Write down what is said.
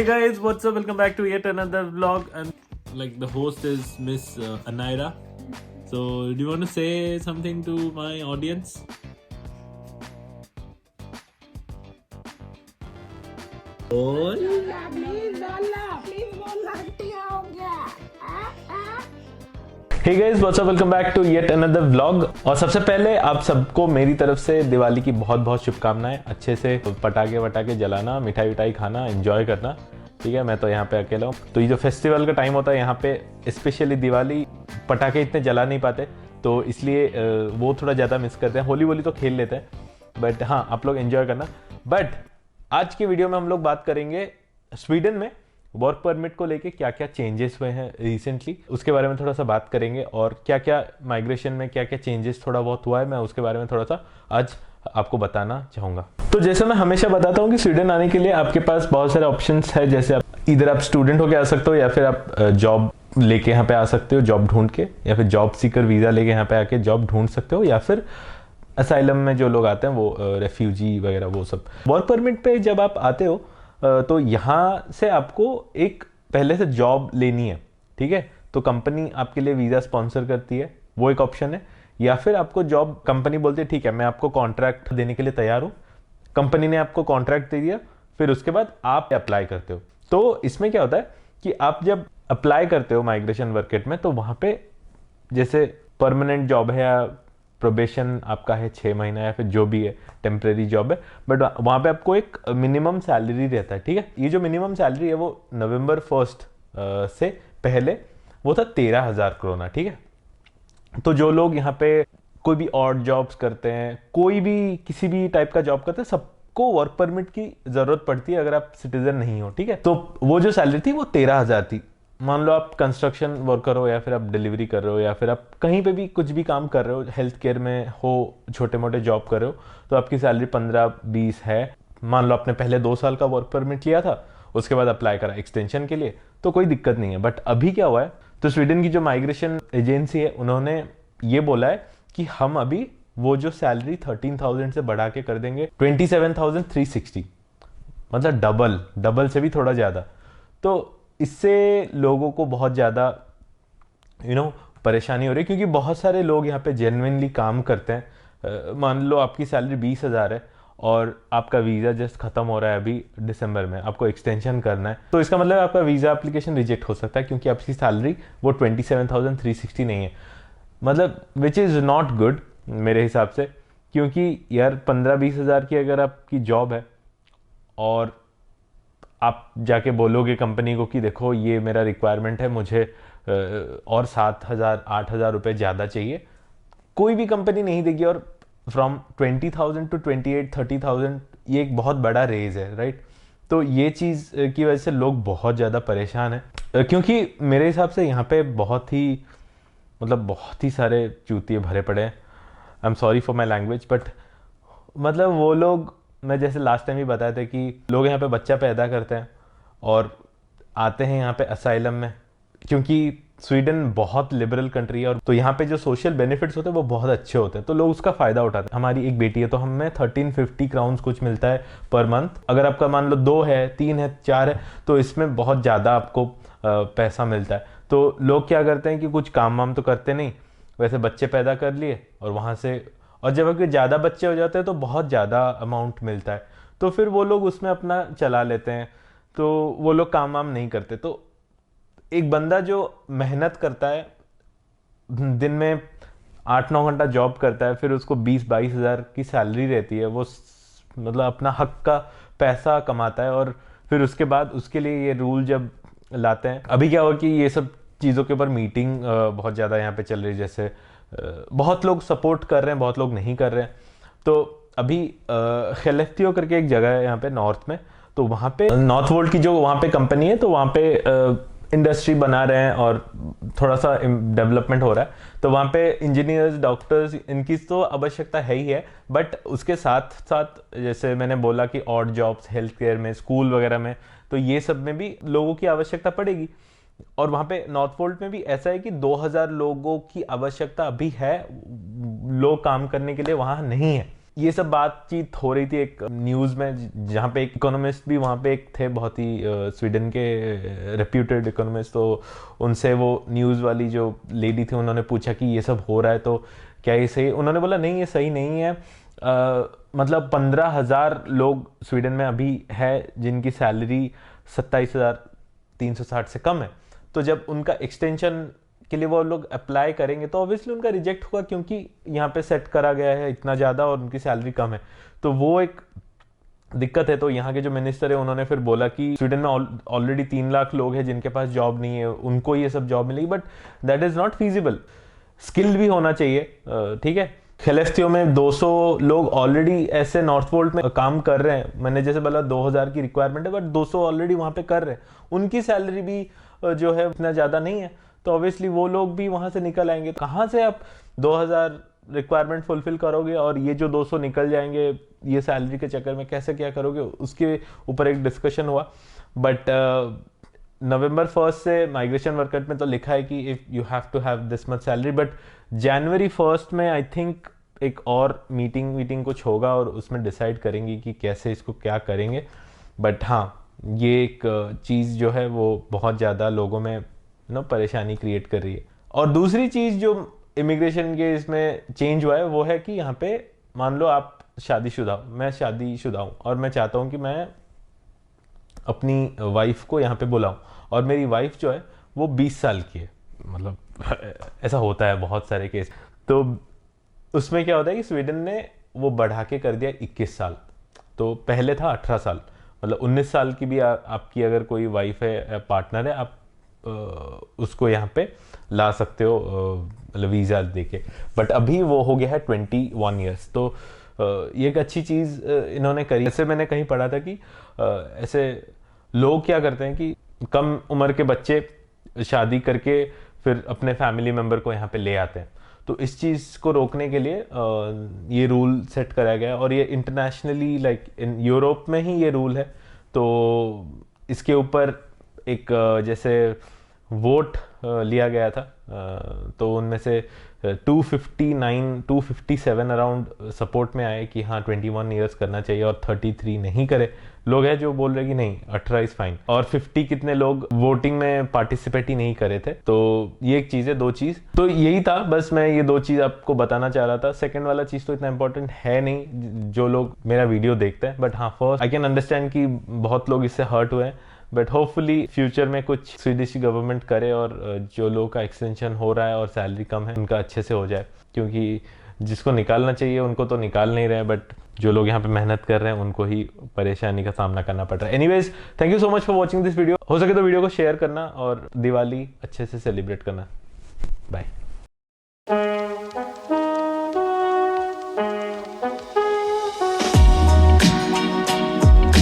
guys, what's up? Welcome back to yet another vlog, and like the host is Miss Anaira. So, do you want to say something to my audience? Hey guys, what's up, welcome back to yet another vlog. और सबसे पहले आप सबको मेरी तरफ से दिवाली की बहुत बहुत शुभकामनाएं। अच्छे से पटाखे वटाखे जलाना, मिठाई विठाई खाना, एंजॉय करना। ठीक है, मैं तो यहाँ पे अकेला हूँ, तो ये जो फेस्टिवल का टाइम होता है यहाँ पे स्पेशली दिवाली, पटाखे इतने जला नहीं पाते, तो इसलिए वो थोड़ा ज़्यादा मिस करते हैं। होली वोली तो खेल लेते हैं, बट हाँ, आप लोग एंजॉय करना। बट आज की वीडियो में हम लोग बात करेंगे स्वीडन में वर्क परमिट को लेके क्या क्या चेंजेस हुए हैं रिसेंटली, उसके बारे में थोड़ा सा बात करेंगे। और क्या क्या माइग्रेशन में क्या क्या चेंजेस थोड़ा बहुत हुआ है, मैं उसके बारे में थोड़ा सा आज आपको बताना चाहूँगा। तो जैसे मैं हमेशा बताता हूँ कि स्वीडन आने के लिए आपके पास बहुत सारे ऑप्शंस है। जैसे आप इधर आप स्टूडेंट होके आ सकते हो, या फिर आप जॉब लेके यहाँ पे आ सकते हो, जॉब ढूंढ के, या फिर जॉब सीकर वीज़ा लेके यहाँ पे आके जॉब ढूंढ सकते हो, या फिर असाइलम में जो लोग आते हैं वो रेफ्यूजी वगैरह वो सब। वर्क परमिट पे जब आप आते हो तो यहाँ से आपको एक पहले से जॉब लेनी है। ठीक है, तो कंपनी आपके लिए वीज़ा स्पॉन्सर करती है, वो एक ऑप्शन है। या फिर आपको जॉब कंपनी बोलती है ठीक है मैं आपको कॉन्ट्रैक्ट देने के लिए तैयार हूँ, कंपनी ने आपको कॉन्ट्रैक्ट दे दिया, फिर उसके बाद आप अप्लाई करते हो। तो इसमें क्या होता है कि आप जब अप्लाई करते हो माइग्रेशन वर्केट में, तो वहाँ पे जैसे परमानेंट जॉब है या प्रोबेशन आपका है 6 महीना, या फिर जो भी है टेम्परेरी जॉब है, बट वहाँ पे आपको एक मिनिमम सैलरी रहता है। ठीक है, ये जो मिनिमम सैलरी है वो नवंबर 1 से पहले वो था 13,000 क्रोना। ठीक है, तो जो लोग यहाँ पे कोई भी ऑड जॉब्स करते हैं, कोई भी किसी भी टाइप का जॉब करते हैं, सबको वर्क परमिट की जरूरत पड़ती है अगर आप सिटीजन नहीं हो। ठीक है, तो वो जो सैलरी थी वो 13,000 थी। मान लो आप कंस्ट्रक्शन वर्कर हो, या फिर आप डिलीवरी कर रहे हो, या फिर आप कहीं पे भी कुछ भी काम कर रहे हो, हेल्थ केयर में हो, छोटे मोटे जॉब कर रहे हो, तो आपकी सैलरी 15-20 है। मान लो आपने पहले 2 साल का वर्क परमिट लिया था, उसके बाद अप्लाई करा एक्सटेंशन के लिए, तो कोई दिक्कत नहीं है। बट अभी क्या हुआ है, तो स्वीडन की जो माइग्रेशन एजेंसी है उन्होंने ये बोला है कि हम अभी वो जो सैलरी 13,000 से बढ़ा के कर देंगे 27,360, मतलब डबल से भी थोड़ा ज़्यादा। तो इससे लोगों को बहुत ज़्यादा परेशानी हो रही है, क्योंकि बहुत सारे लोग यहाँ पे जेन्युइनली काम करते हैं। मान लो आपकी सैलरी 20,000 है और आपका वीज़ा जस्ट ख़त्म हो रहा है अभी दिसंबर में, आपको एक्सटेंशन करना है, तो इसका मतलब आपका वीज़ा एप्लीकेशन रिजेक्ट हो सकता है, क्योंकि आपकी सैलरी वो 27,360 नहीं है। मतलब विच इज़ नॉट गुड मेरे हिसाब से, क्योंकि यार 15-20 हज़ार की अगर आपकी जॉब है और आप जाके बोलोगे कंपनी को कि देखो ये मेरा रिक्वायरमेंट है, मुझे और 7,000-8,000 रुपये ज़्यादा चाहिए, कोई भी कंपनी नहीं देगी। और फ्रॉम 20,000 टू 28-30,000 ये एक बहुत बड़ा रेज है, राइट। तो ये चीज़ की वजह से लोग बहुत ज़्यादा परेशान हैं, क्योंकि मेरे हिसाब से यहाँ पे बहुत ही सारे चूतिए भरे पड़े हैं। I am sorry for my language, but मतलब वो लोग, मैं जैसे लास्ट टाइम ही बताया था कि लोग यहाँ पे बच्चा पैदा करते हैं और आते हैं यहाँ पे असाइलम में, क्योंकि स्वीडन बहुत लिबरल कंट्री है, और तो यहाँ पे जो सोशल बेनिफिट्स होते हैं वो बहुत अच्छे होते हैं, तो लोग उसका फ़ायदा उठाते हैं। हमारी एक बेटी है तो हमें 1350 क्राउन्स कुछ मिलता है पर मंथ। अगर आपका मान लो 2 है, 3 है, 4 है, तो इसमें बहुत ज़्यादा आपको पैसा मिलता है। तो लोग क्या करते हैं कि कुछ काम वाम तो करते नहीं, वैसे बच्चे पैदा कर लिए और वहाँ से, और जब अगर ज़्यादा बच्चे हो जाते हैं तो बहुत ज़्यादा अमाउंट मिलता है, तो फिर वो लोग उसमें अपना चला लेते हैं, तो वो लोग काम वाम नहीं करते। तो एक बंदा जो मेहनत करता है, दिन में 8-9 घंटा जॉब करता है, फिर उसको 20-22 हज़ार की सैलरी रहती है, वो मतलब अपना हक का पैसा कमाता है, और फिर उसके बाद उसके लिए ये रूल जब लाते हैं, अभी क्या हुआ कि ये सब चीज़ों के ऊपर मीटिंग बहुत ज़्यादा यहाँ पे चल रही है। जैसे बहुत लोग सपोर्ट कर रहे हैं, बहुत लोग नहीं कर रहे हैं। तो अभी खेलेफ्तियो करके एक जगह है यहाँ पे नॉर्थ में, तो वहाँ पे नॉर्थ वोल्ट की जो वहाँ पे कंपनी है, तो वहाँ पे इंडस्ट्री बना रहे हैं और थोड़ा सा डेवलपमेंट हो रहा है। तो वहाँ पे इंजीनियर्स, डॉक्टर्स, इनकी तो आवश्यकता है ही है, बट उसके साथ साथ जैसे मैंने बोला कि ऑड जॉब्स हेल्थ केयर में, स्कूल वगैरह में, तो ये सब में भी लोगों की आवश्यकता पड़ेगी। और वहाँ पे नॉर्थ वोल्ट में भी ऐसा है कि 2,000 लोगों की आवश्यकता अभी है, लोग काम करने के लिए वहाँ नहीं है। ये सब बातचीत हो रही थी एक न्यूज़ में, जहाँ पे एक इकोनॉमिस्ट भी वहाँ पे एक थे, बहुत ही स्वीडन के रेप्यूटेड इकोनॉमिस्ट। तो उनसे वो न्यूज़ वाली जो लेडी थी, उन्होंने पूछा कि ये सब हो रहा है तो क्या ये सही? उन्होंने बोला नहीं, ये सही नहीं है। मतलब 15,000 लोग स्वीडन में अभी है जिनकी सैलरी 27,360 से कम है। तो जब उनका एक्सटेंशन के लिए वो लोग अप्लाई करेंगे तो ऑब्वियसली उनका रिजेक्ट होगा, क्योंकि यहाँ पे सेट करा गया है इतना ज़्यादा और उनकी सैलरी कम है। तो वो एक दिक्कत है। तो यहाँ के जो मिनिस्टर है उन्होंने फिर बोला कि स्वीडन में ऑलरेडी 3 लाख लोग हैं जिनके पास जॉब नहीं है, उनको ये सब जॉब मिलेगी, but that is not feasible. Skilled भी होना चाहिए, ठीक है। खेलेस्तियो में 200 लोग ऑलरेडी ऐसे नॉर्थ वोल्ट में काम कर रहे हैं। मैंने जैसे बोला 2000 की रिक्वायरमेंट है, बट 200 ऑलरेडी वहाँ पे कर रहे हैं। उनकी सैलरी भी जो है उतना ज़्यादा नहीं है, तो ऑब्वियसली वो लोग भी वहाँ से निकल आएंगे। कहाँ से आप 2000 रिक्वायरमेंट फुलफिल करोगे और ये जो 200 निकल जाएंगे ये सैलरी के चक्कर में, कैसे क्या करोगे? उसके ऊपर एक डिस्कशन हुआ। बट नवंबर 1 से माइग्रेशन वर्कआउट में तो लिखा है कि if you have to have this much salary, but जनवरी 1 में आई थिंक एक और मीटिंग कुछ होगा और उसमें डिसाइड करेंगे कि कैसे इसको क्या करेंगे। बट हाँ, ये एक चीज़ जो है वो बहुत ज़्यादा लोगों में परेशानी क्रिएट कर रही है। और दूसरी चीज़ जो इमिग्रेशन के इसमें चेंज हुआ है वो है कि यहाँ पे मान लो आप शादीशुदा हो, मैं शादीशुदा हूँ और मैं चाहता हूँ कि मैं अपनी वाइफ को यहाँ पे बुलाऊं, और मेरी वाइफ जो है वो 20 साल की है। मतलब ऐसा होता है बहुत सारे केस। तो उसमें क्या होता है कि स्वीडन ने वो बढ़ा के कर दिया 21 साल। तो पहले था 18 साल, मतलब 19 साल की भी आपकी अगर कोई वाइफ है या पार्टनर है, आप उसको यहाँ पे ला सकते हो, मतलब वीज़ा देके। बट अभी वो हो गया है 21 ईयर्स। तो ये एक अच्छी चीज़ इन्होंने करी। ऐसे मैंने कहीं पढ़ा था कि ऐसे लोग क्या करते हैं कि कम उम्र के बच्चे शादी करके फिर अपने फैमिली मेम्बर को यहाँ पे ले आते हैं। तो इस चीज़ को रोकने के लिए ये रूल सेट कराया गया, और ये इंटरनेशनली लाइक इन यूरोप में ही ये रूल है। तो इसके ऊपर एक जैसे वोट लिया गया था, तो उनमें से 257 अराउंड सपोर्ट में आए कि हाँ 21 ईयर्स करना चाहिए, और 33 नहीं करे लोग हैं जो बोल रहे कि नहीं 18 इज फाइन, और 50 कितने लोग वोटिंग में पार्टिसिपेट ही नहीं करे थे। तो ये एक चीज़ है, 2 चीज़ तो यही था। बस मैं ये 2 चीज़ आपको बताना चाह रहा था। सेकंड वाला चीज़ तो इतना इंपॉर्टेंट है नहीं जो लोग मेरा वीडियो देखते हैं, बट हाँ फर्स्ट आई कैन अंडरस्टैंड कि बहुत लोग इससे हर्ट हुए हैं, बट होपफुली फ्यूचर में कुछ स्वीडिश गवर्नमेंट करे और जो लोग का एक्सटेंशन हो रहा है और सैलरी कम है उनका अच्छे से हो जाए, क्योंकि जिसको निकालना चाहिए उनको तो निकाल नहीं रहे, बट जो लोग यहाँ पे मेहनत कर रहे हैं उनको ही परेशानी का सामना करना पड़ रहा है। Anyways, thank you so much for watching this video. हो सके तो वीडियो को शेयर करना और दिवाली अच्छे से सेलिब्रेट करना। बाय।